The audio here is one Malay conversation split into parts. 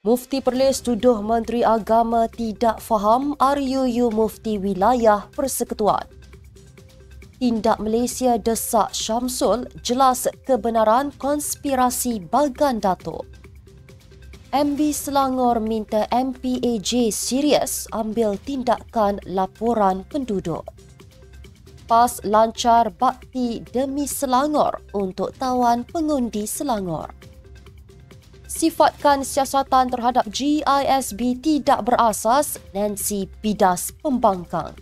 Mufti Perlis tuduh Menteri Agama tidak faham RUU Mufti Wilayah Persekutuan. Tindak Malaysia desak Syamsul jelas kebenaran konspirasi Bagan Datuk. MB Selangor minta MPAJ serius ambil tindakan laporan penduduk. PAS lancar bakti demi Selangor untuk tawan pengundi Selangor. Sifatkan siasatan terhadap GISB tidak berasas, Nancy bidas pembangkang.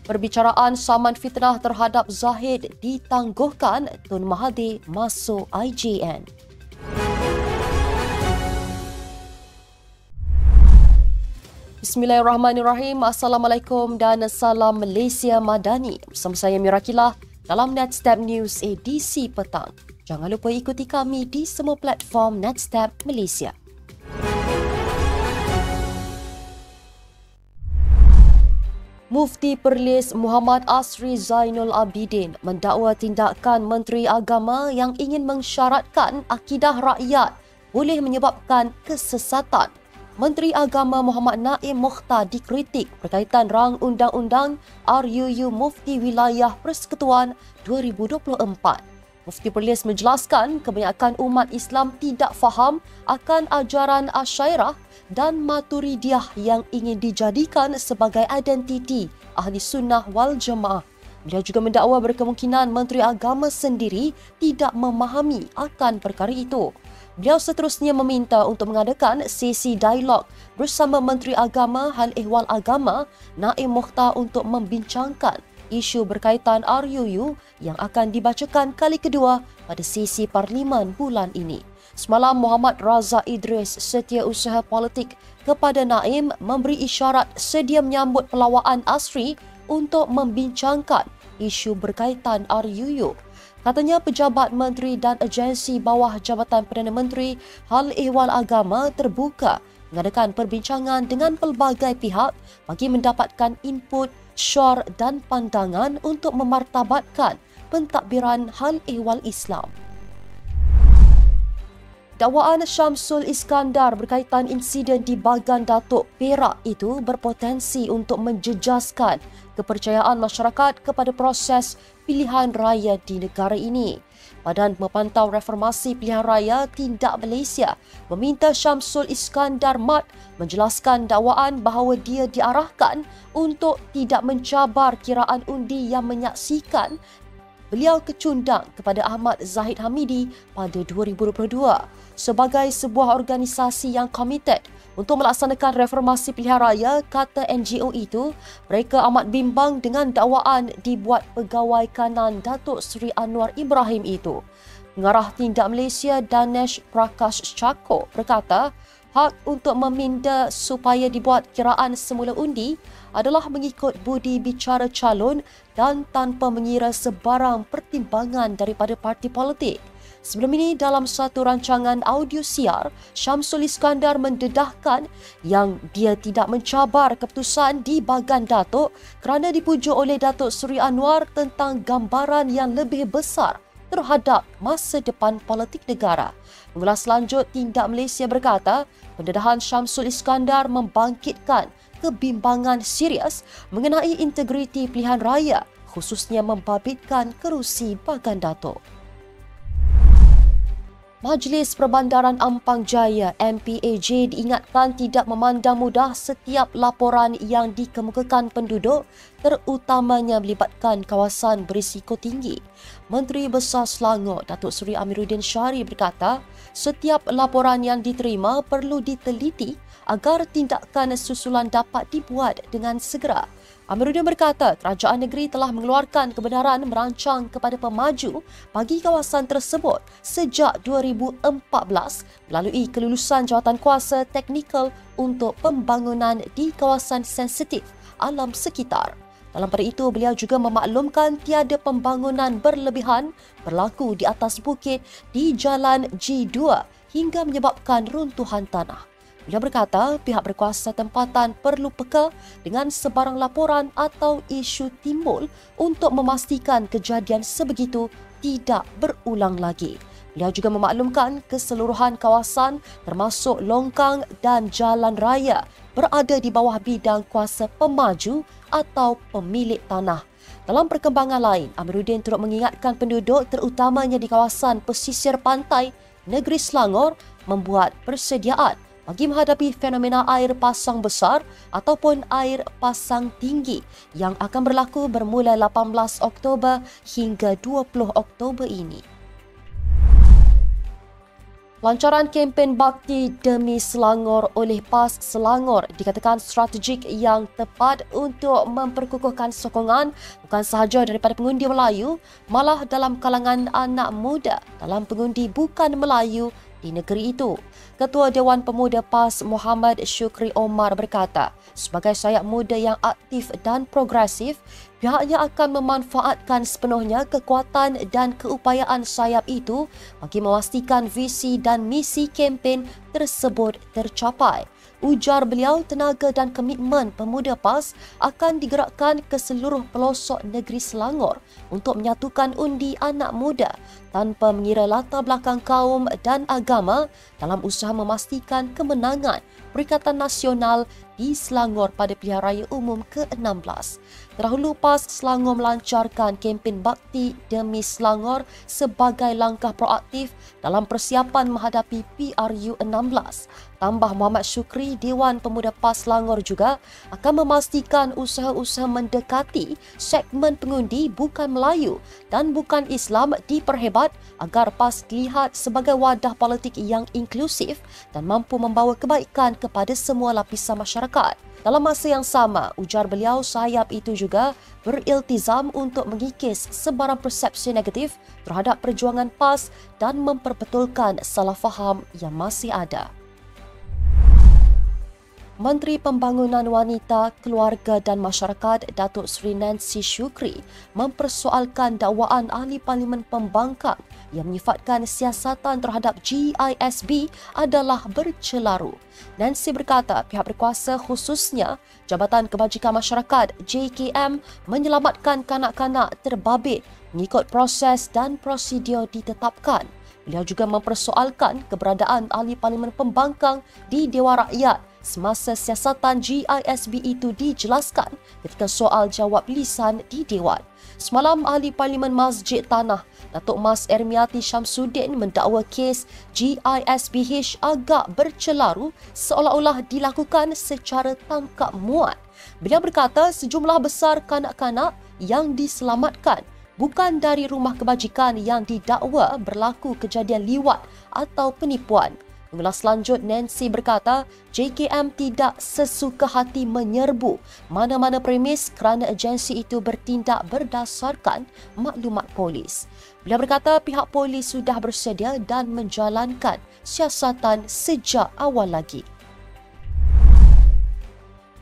Perbicaraan saman fitnah terhadap Zahid ditangguhkan, Tun Mahathir masuk IJN. Bismillahirrahmanirrahim. Assalamualaikum dan salam Malaysia Madani. Bersama saya Mirakilah dalam Netstab News edisi petang. Jangan lupa ikuti kami di semua platform Netstab Malaysia. Mufti Perlis Muhammad Asri Zainul Abidin mendakwa tindakan Menteri Agama yang ingin mensyaratkan akidah rakyat boleh menyebabkan kesesatan. Menteri Agama Muhammad Naim Mokhtar dikritik berkaitan rang undang-undang RUU Mufti Wilayah Persekutuan 2024. Mufti Perlis menjelaskan kebanyakan umat Islam tidak faham akan ajaran Asyairah dan Maturidiyah yang ingin dijadikan sebagai identiti Ahli Sunnah wal Jamaah. Beliau juga mendakwa berkemungkinan Menteri Agama sendiri tidak memahami akan perkara itu. Beliau seterusnya meminta untuk mengadakan sesi dialog bersama Menteri Agama Hal Ehwal Agama Naim Mokhtar untuk membincangkan isu berkaitan RUU yang akan dibacakan kali kedua pada sesi Parlimen bulan ini. Semalam, Muhammad Razak Idris, Setiausaha Politik kepada Naim, memberi isyarat sedia menyambut pelawaan Asri untuk membincangkan isu berkaitan RUU. Katanya pejabat menteri dan agensi bawah Jabatan Perdana Menteri Hal Ehwal Agama terbuka mengadakan perbincangan dengan pelbagai pihak bagi mendapatkan input, syar dan pandangan untuk memartabatkan pentadbiran hal ehwal Islam. Dakwaan Syamsul Iskandar berkaitan insiden di Bagan Datuk, Perak itu berpotensi untuk menjejaskan kepercayaan masyarakat kepada proses pilihan raya di negara ini. Badan Pemantau Reformasi Pilihan Raya Tindak Malaysia meminta Syamsul Iskandar Mat menjelaskan dakwaan bahawa dia diarahkan untuk tidak mencabar kiraan undi yang menyaksikan beliau kecundang kepada Ahmad Zahid Hamidi pada 2022. Sebagai sebuah organisasi yang komited untuk melaksanakan reformasi pilihan raya, kata NGO itu, mereka amat bimbang dengan dakwaan dibuat pegawai kanan Datuk Seri Anwar Ibrahim itu. Pengarah Tindak Malaysia Danesh Prakash Chako berkata, hak untuk meminda supaya dibuat kiraan semula undi adalah mengikut budi bicara calon dan tanpa mengira sebarang pertimbangan daripada parti politik. Sebelum ini, dalam satu rancangan audio siar, Syamsul Iskandar mendedahkan yang dia tidak mencabar keputusan di Bagan Datuk kerana dipujuk oleh Datuk Seri Anwar tentang gambaran yang lebih besar terhadap masa depan politik negara. Pengulas lanjut Tindak Malaysia berkata, pendedahan Syamsul Iskandar membangkitkan kebimbangan serius mengenai integriti pilihan raya, khususnya membabitkan kerusi Bagan Datuk. Majlis Perbandaran Ampang Jaya MPAJ diingatkan tidak memandang mudah setiap laporan yang dikemukakan penduduk, terutamanya melibatkan kawasan berisiko tinggi. Menteri Besar Selangor Datuk Seri Amiruddin Syari berkata, setiap laporan yang diterima perlu diteliti agar tindakan susulan dapat dibuat dengan segera. Amiruddin berkata kerajaan negeri telah mengeluarkan kebenaran merancang kepada pemaju bagi kawasan tersebut sejak 2014 melalui kelulusan jawatankuasa teknikal untuk pembangunan di kawasan sensitif alam sekitar. Dalam pada itu, beliau juga memaklumkan tiada pembangunan berlebihan berlaku di atas bukit di Jalan G2 hingga menyebabkan runtuhan tanah. Beliau berkata pihak berkuasa tempatan perlu peka dengan sebarang laporan atau isu timbul untuk memastikan kejadian sebegitu tidak berulang lagi. Beliau juga memaklumkan keseluruhan kawasan termasuk longkang dan jalan raya berada di bawah bidang kuasa pemaju atau pemilik tanah. Dalam perkembangan lain, Amiruddin turut mengingatkan penduduk terutamanya di kawasan pesisir pantai negeri Selangor membuat persediaan bagi menghadapi fenomena air pasang besar ataupun air pasang tinggi yang akan berlaku bermula 18 Oktober hingga 20 Oktober ini. Lancaran kempen bakti demi Selangor oleh PAS Selangor dikatakan strategik yang tepat untuk memperkukuhkan sokongan bukan sahaja daripada pengundi Melayu, malah dalam kalangan anak muda dalam pengundi bukan Melayu di negeri itu. Ketua Dewan Pemuda PAS Muhammad Syukri Omar berkata, sebagai sayap muda yang aktif dan progresif, pihaknya akan memanfaatkan sepenuhnya kekuatan dan keupayaan sayap itu bagi memastikan visi dan misi kempen tersebut tercapai. Ujar beliau, tenaga dan komitmen pemuda PAS akan digerakkan ke seluruh pelosok negeri Selangor untuk menyatukan undi anak muda tanpa mengira latar belakang kaum dan agama dalam usaha memastikan kemenangan Perikatan Nasional di Selangor pada pilihan raya umum ke-16. Terdahulu, PAS Selangor melancarkan kempen bakti demi Selangor sebagai langkah proaktif dalam persiapan menghadapi PRU 16. Tambah Muhammad Syukri, Dewan Pemuda PAS Selangor juga akan memastikan usaha-usaha mendekati segmen pengundi bukan Melayu dan bukan Islam diperhebat agar PAS dilihat sebagai wadah politik yang inklusif dan mampu membawa kebaikan kepada semua lapisan masyarakat. Dalam masa yang sama, ujar beliau, sayap itu juga beriltizam untuk mengikis sebarang persepsi negatif terhadap perjuangan PAS dan memperbetulkan salah faham yang masih ada. Menteri Pembangunan Wanita, Keluarga dan Masyarakat Datuk Seri Nancy Shukri mempersoalkan dakwaan Ahli Parlimen Pembangkang yang menyifatkan siasatan terhadap GISB adalah bercelaru. Nancy berkata pihak berkuasa khususnya Jabatan Kebajikan Masyarakat JKM menyelamatkan kanak-kanak terbabit mengikut proses dan prosedur ditetapkan. Beliau juga mempersoalkan keberadaan Ahli Parlimen Pembangkang di Dewan Rakyat semasa siasatan GISB itu dijelaskan ketika soal jawab lisan di Dewan. Semalam, Ahli Parlimen Masjid Tanah, Datuk Mas Ermiati Syamsuddin mendakwa kes GISBH agak bercelaru seolah-olah dilakukan secara tangkap muat. Beliau berkata sejumlah besar kanak-kanak yang diselamatkan bukan dari rumah kebajikan yang didakwa berlaku kejadian liwat atau penipuan. Pengulas lanjut Nancy berkata JKM tidak sesuka hati menyerbu mana-mana premis kerana agensi itu bertindak berdasarkan maklumat polis. Beliau berkata pihak polis sudah bersedia dan menjalankan siasatan sejak awal lagi.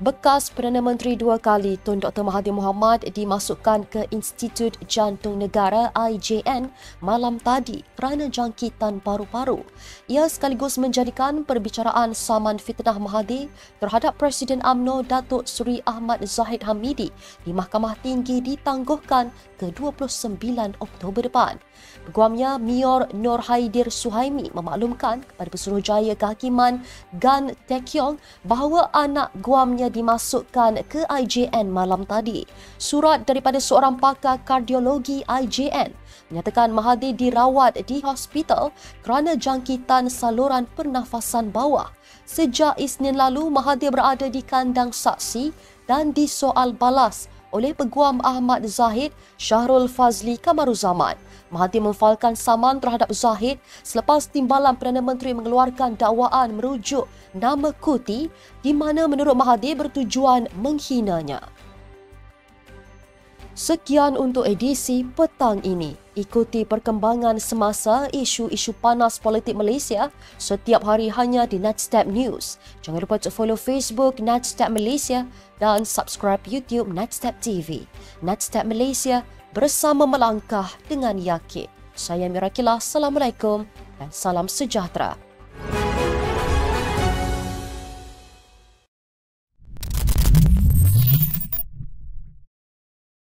Bekas Perdana Menteri 2 kali Tun Dr. Mahathir Mohamad dimasukkan ke Institut Jantung Negara IJN malam tadi kerana jangkitan paru-paru. Ia sekaligus menjadikan perbicaraan saman fitnah Mahathir terhadap Presiden UMNO Datuk Seri Ahmad Zahid Hamidi di Mahkamah Tinggi ditangguhkan ke 29 Oktober depan. Peguamnya Mior Nur Haidir Suhaimi memaklumkan kepada Pesuruhjaya Kehakiman Gan Tekiong bahawa anak guamnya dimasukkan ke IJN malam tadi. Surat daripada seorang pakar kardiologi IJN menyatakan Mahathir dirawat di hospital kerana jangkitan saluran pernafasan bawah. Sejak Isnin lalu, Mahathir berada di kandang saksi dan disoal balas oleh Peguam Ahmad Zahid Syahrul Fazli Kamaruzaman. Mahathir memfailkan saman terhadap Zahid selepas Timbalan Perdana Menteri mengeluarkan dakwaan merujuk nama Kuti di mana menurut Mahathir bertujuan menghinanya. Sekian untuk edisi petang ini. Ikuti perkembangan semasa isu-isu panas politik Malaysia setiap hari hanya di Nightstep News. Jangan lupa untuk follow Facebook Nightstep Malaysia dan subscribe YouTube Nightstep TV. Nightstep Malaysia, bersama melangkah dengan yakin. Saya Mirakilah, Assalamualaikum dan salam sejahtera.